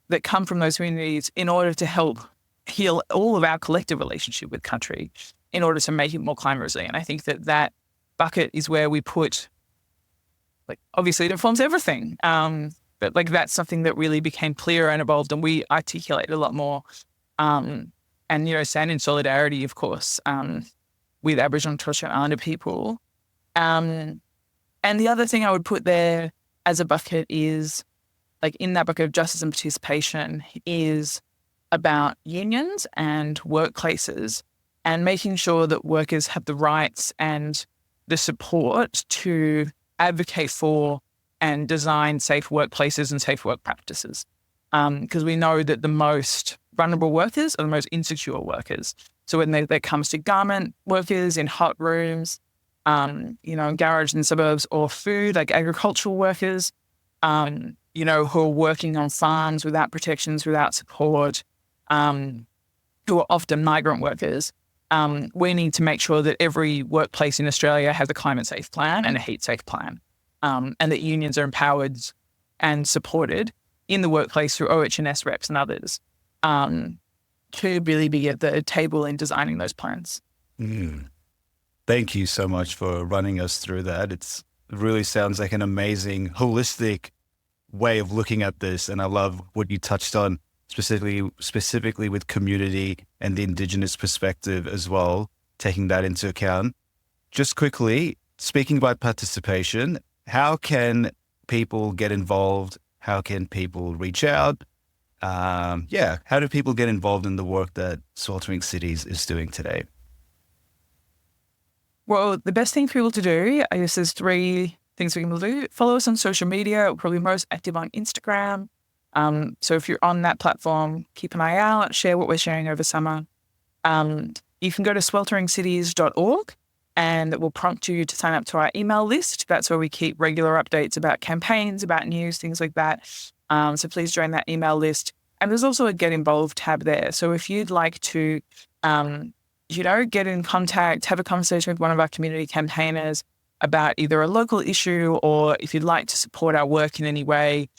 that come from those communities in order to help heal all of our collective relationship with country in order to make it more climate resilient. I think that bucket is where we put, like, obviously it informs everything. But like that's something that really became clearer and evolved, and we articulate a lot more. And, stand in solidarity, of course, with Aboriginal and Torres Strait Islander people. And the other thing I would put there as a bucket is, like in that bucket of justice and participation, is about unions and workplaces and making sure that workers have the rights and the support to advocate for and design safe workplaces and safe work practices. Because we know that the most vulnerable workers are the most insecure workers. So when that comes to garment workers in hot rooms, garage in suburbs, or food, like agricultural workers, who are working on farms without protections, without support, who are often migrant workers. We need to make sure that every workplace in Australia has a climate safe plan and a heat safe plan, and that unions are empowered and supported in the workplace through OH&S reps and others to really be at the table in designing those plans. Thank you so much for running us through that. It really sounds like an amazing, holistic way of looking at this. And I love what you touched on, specifically with community and the Indigenous perspective as well, taking that into account. Just quickly, speaking about participation, how can people get involved? How can people reach out? How do people get involved in the work that Sweltering Cities is doing today? Well, the best thing for people to do, I guess there's 3 things we can do. Follow us on social media. We're probably most active on Instagram. So if you're on that platform, keep an eye out, share what we're sharing over summer. You can go to swelteringcities.org and it will prompt you to sign up to our email list. That's where we keep regular updates about campaigns, about news, things like that. So please join that email list. And there's also a Get Involved tab there. So if you'd like to, get in contact, have a conversation with one of our community campaigners about either a local issue, or if you'd like to support our work in any way,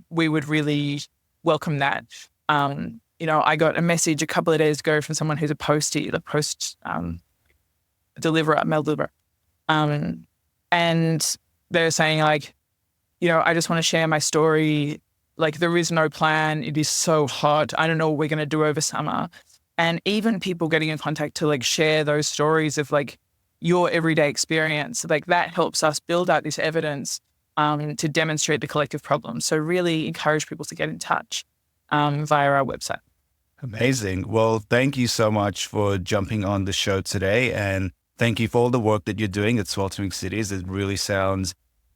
we would really welcome that. I got a message a couple of days ago from someone who's a post deliverer, mail deliverer. And they're saying I just want to share my story. There is no plan. It is so hot. I don't know what we're going to do over summer. And even people getting in contact to share those stories of your everyday experience, that helps us build out this evidence to demonstrate the collective problem. So really encourage people to get in touch via our website. Amazing. Well, thank you so much for jumping on the show today. And thank you for all the work that you're doing at Sweltering Cities. It really sounds,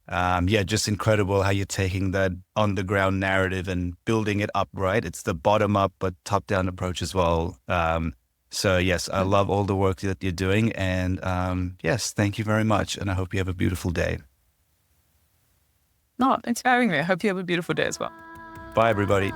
just incredible how you're taking that on the ground narrative and building it up, right? It's the bottom up, but top down approach as well. So yes, I love all the work that you're doing. And yes, thank you very much. And I hope you have a beautiful day. No, thanks for having me. I hope you have a beautiful day as well. Bye, everybody.